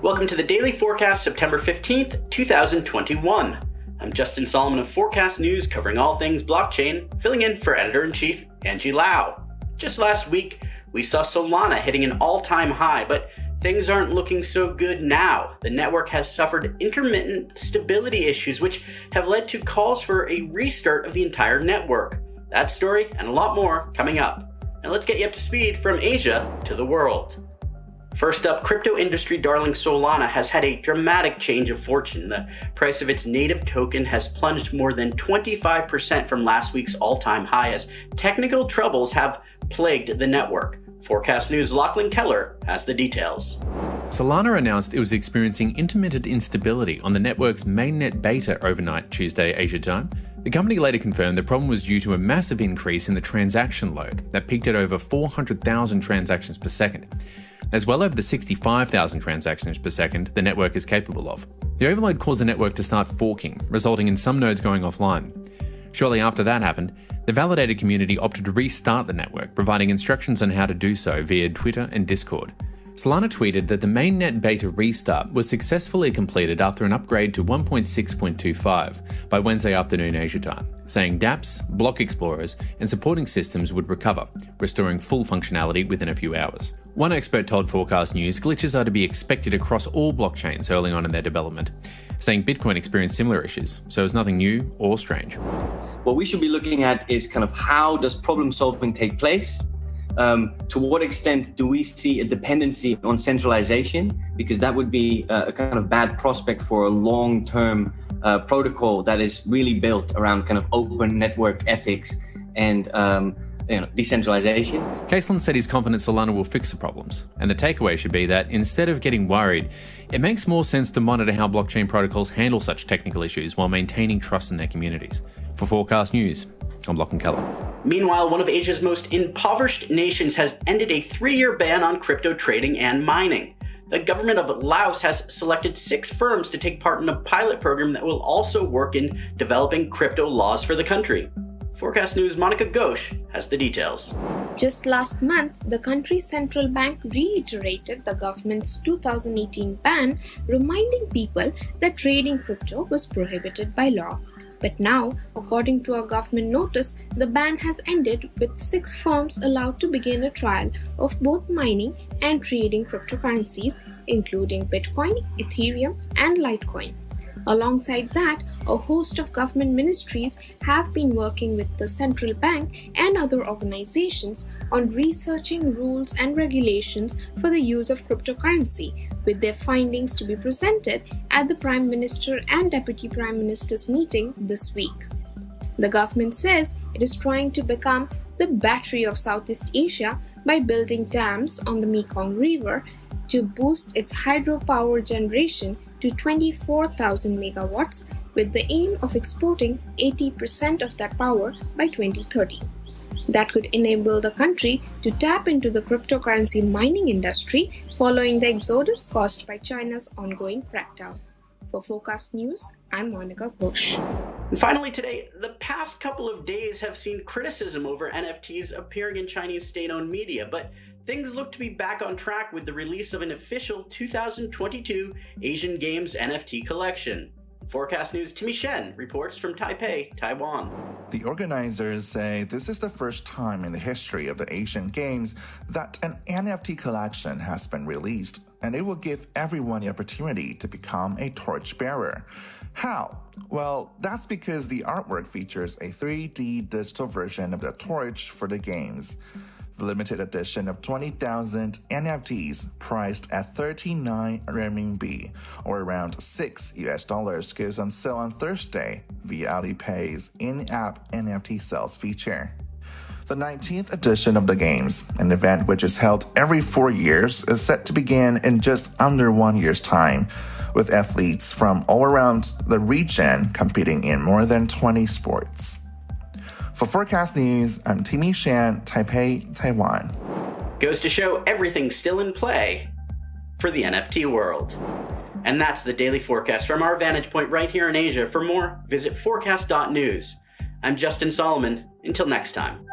Welcome to the Daily Forkast, September 15th, 2021. I'm Justin Solomon of Forecast News, covering all things blockchain, filling in for Editor-in-Chief Angie Lau. Just last week, we saw Solana hitting an all-time high, but things aren't looking so good now. The network has suffered intermittent stability issues, which have led to calls for a restart of the entire network. That story and a lot more coming up. Now let's get you up to speed from Asia to the world. First up, crypto industry darling Solana has had a dramatic change of fortune. The price of its native token has plunged more than 25% from last week's all-time high as technical troubles have plagued the network. Forecast News' Lachlan Keller has the details. Solana announced it was experiencing intermittent instability on the network's mainnet beta overnight Tuesday Asia time. The company later confirmed the problem was due to a massive increase in the transaction load that peaked at over 400,000 transactions per second. That's well over the 65,000 transactions per second the network is capable of. The overload caused the network to start forking, resulting in some nodes going offline. Shortly after that happened, the validator community opted to restart the network, providing instructions on how to do so via Twitter and Discord. Solana tweeted that the mainnet beta restart was successfully completed after an upgrade to 1.6.25 by Wednesday afternoon Asia time, saying dApps, block explorers, and supporting systems would recover, restoring full functionality within a few hours. One expert told Forecast News glitches are to be expected across all blockchains early on in their development, saying Bitcoin experienced similar issues, so it's nothing new or strange. What we should be looking at is kind of how does problem solving take place? To what extent do we see a dependency on centralization? Because that would be a kind of bad prospect for a long-term protocol that is really built around kind of open network ethics and decentralization. Caseland said he's confident Solana will fix the problems, and the takeaway should be that instead of getting worried, it makes more sense to monitor how blockchain protocols handle such technical issues while maintaining trust in their communities. For Forecast News, I'm Lachlan Keller. Meanwhile, one of Asia's most impoverished nations has ended a 3-year ban on crypto trading and mining. The government of Laos has selected 6 firms to take part in a pilot program that will also work in developing crypto laws for the country. Forecast News' Monica Ghosh has the details. Just last month, the country's central bank reiterated the government's 2018 ban, reminding people that trading crypto was prohibited by law. But now, according to a government notice, the ban has ended with 6 firms allowed to begin a trial of both mining and trading cryptocurrencies, including Bitcoin, Ethereum, and Litecoin. Alongside that, a host of government ministries have been working with the central bank and other organizations on researching rules and regulations for the use of cryptocurrency, with their findings to be presented at the Prime Minister and Deputy Prime Minister's meeting this week. The government says it is trying to become the battery of Southeast Asia by building dams on the Mekong River to boost its hydropower generation to 24,000 megawatts, with the aim of exporting 80% of that power by 2030. That could enable the country to tap into the cryptocurrency mining industry following the exodus caused by China's ongoing crackdown. For Forecast News, I'm Monica Ghosh. And finally today, the past couple of days have seen criticism over NFTs appearing in Chinese state-owned media, but things look to be back on track with the release of an official 2022 Asian Games NFT collection. Forecast News' Timmy Shen reports from Taipei, Taiwan. The organizers say this is the first time in the history of the Asian Games that an NFT collection has been released, and it will give everyone the opportunity to become a torchbearer. How? Well, that's because the artwork features a 3D digital version of the torch for the games. The limited edition of 20,000 NFTs priced at 39 RMB or around $6 goes on sale on Thursday via Alipay's in-app NFT sales feature. The 19th edition of the Games, an event which is held every 4 years, is set to begin in just under 1 year's time, with athletes from all around the region competing in more than 20 sports. For Forecast News, I'm Timmy Shan, Taipei, Taiwan. Goes to show everything's still in play for the NFT world. And that's the Daily Forecast from our vantage point right here in Asia. For more, visit forecast.news. I'm Justin Solomon. Until next time.